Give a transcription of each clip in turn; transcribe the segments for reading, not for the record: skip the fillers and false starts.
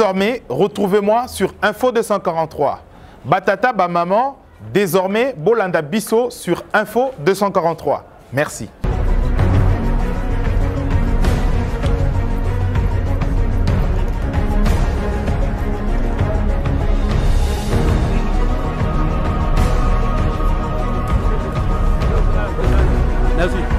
Désormais, retrouvez-moi sur Info 243. Batata ba maman, désormais, Bolanda Bisso sur Info 243. Merci. Merci.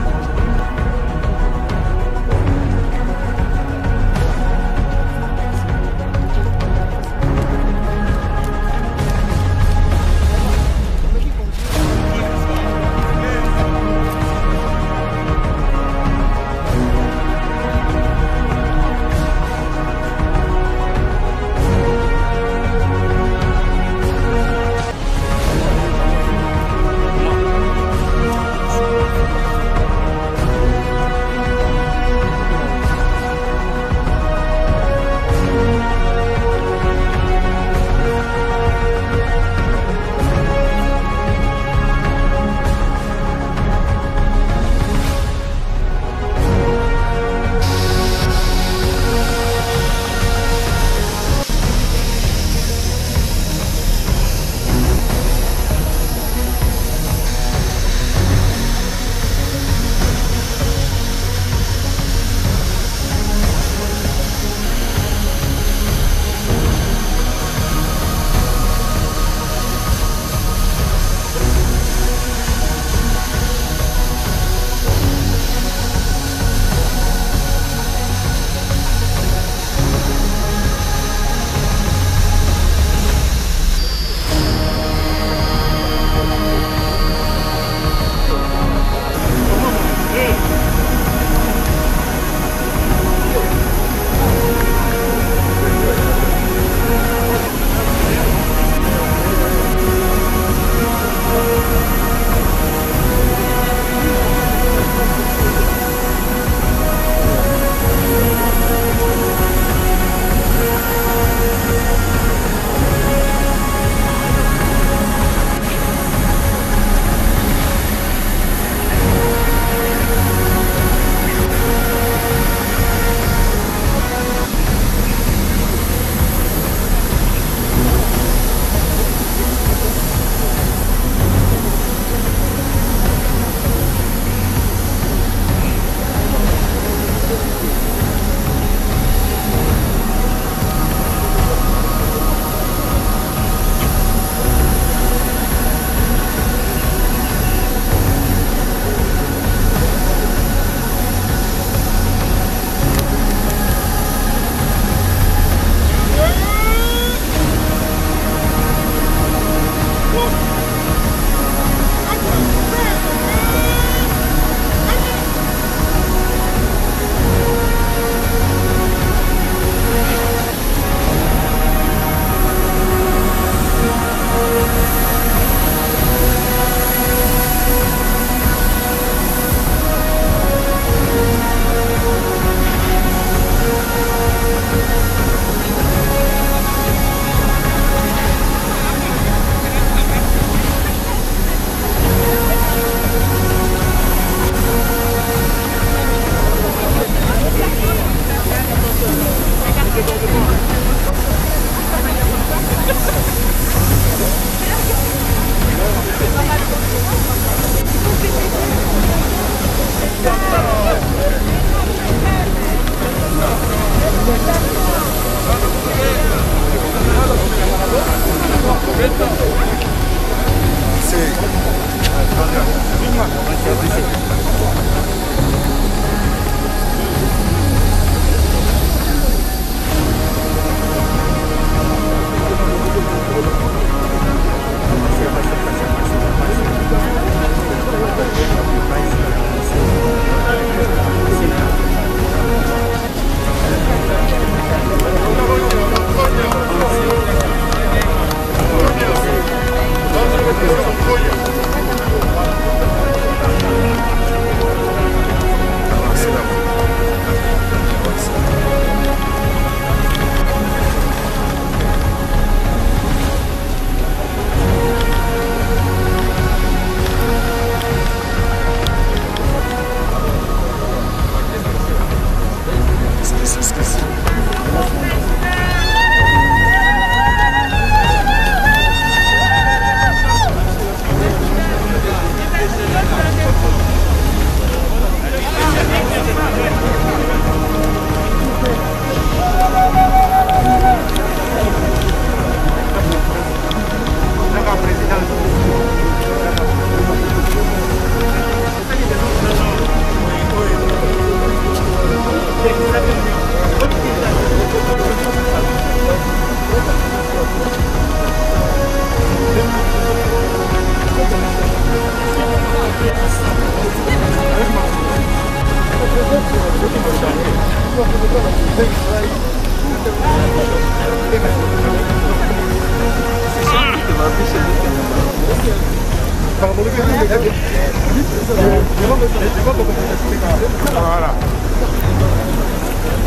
Voilà.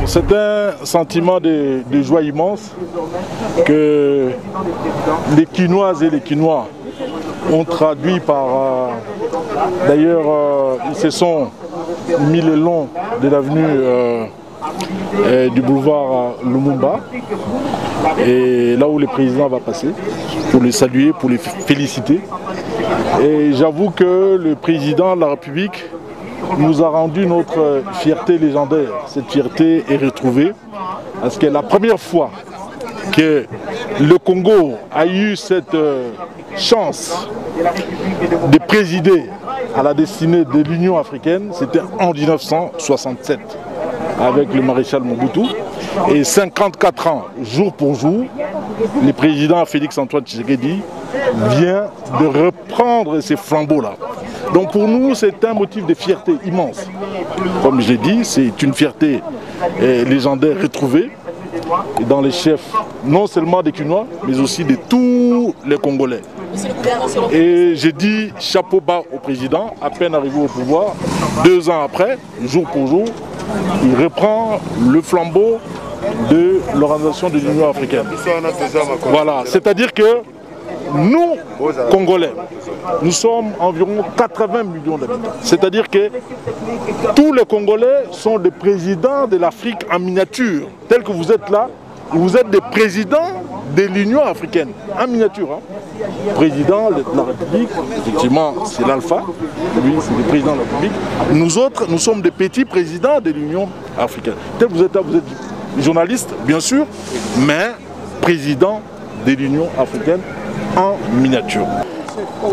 C'est un sentiment de joie immense que les Quinoises et les Quinois ont traduit par... D'ailleurs, ils se sont mis le long de l'avenue du boulevard Lumumba, et là où le président va passer, pour le saluer, pour les féliciter. Et j'avoue que le président de la République nous a rendu notre fierté légendaire. Cette fierté est retrouvée parce que la première fois que le Congo a eu cette chance de présider à la destinée de l'Union africaine, c'était en 1967 avec le maréchal Mobutu. Et 54 ans, jour pour jour, le président Félix-Antoine Tshisekedi vient de reprendre ces flambeaux-là. Donc pour nous, c'est un motif de fierté immense. Comme je l'ai dit, c'est une fierté légendaire retrouvée dans les chefs, non seulement des Quinois, mais aussi de tous les Congolais. Et j'ai dit chapeau bas au président, à peine arrivé au pouvoir, 2 ans après, jour pour jour, il reprend le flambeau de l'organisation de l'Union africaine. Voilà, c'est-à-dire que nous, Congolais, nous sommes environ 80 millions d'habitants. C'est-à-dire que tous les Congolais sont des présidents de l'Afrique en miniature. Tels que vous êtes là, vous êtes des présidents de l'Union africaine, en miniature. Hein. Président de la République, effectivement, c'est l'alpha, lui, c'est le président de la République. Nous autres, nous sommes des petits présidents de l'Union africaine. Tel que vous êtes là, vous êtes journaliste, bien sûr, mais président de l'Union africaine en miniature.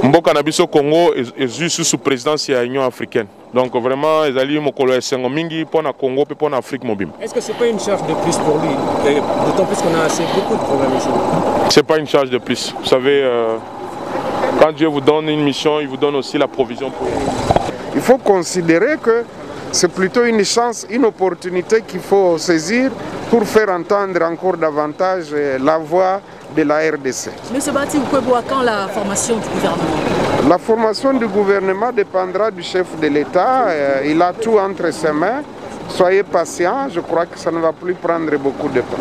Mboka na biso Congo est juste sous présidence de l'Union africaine. Donc vraiment, ils allaient mokolo esengo mingi pour na Congo et pour l'Afrique mobile. Est-ce que c'est pas une charge de plus pour lui, d'autant plus qu'on a assez beaucoup de programmes ici? C'est pas une charge de plus. Vous savez, quand Dieu vous donne une mission, il vous donne aussi la provision pour vous. Il faut considérer que c'est plutôt une chance, une opportunité qu'il faut saisir pour faire entendre encore davantage la voix de la RDC. Monsieur Bati, vous pouvez voir quand la formation du gouvernement? La formation du gouvernement dépendra du chef de l'État. Il a tout entre ses mains. Soyez patients, je crois que ça ne va plus prendre beaucoup de temps.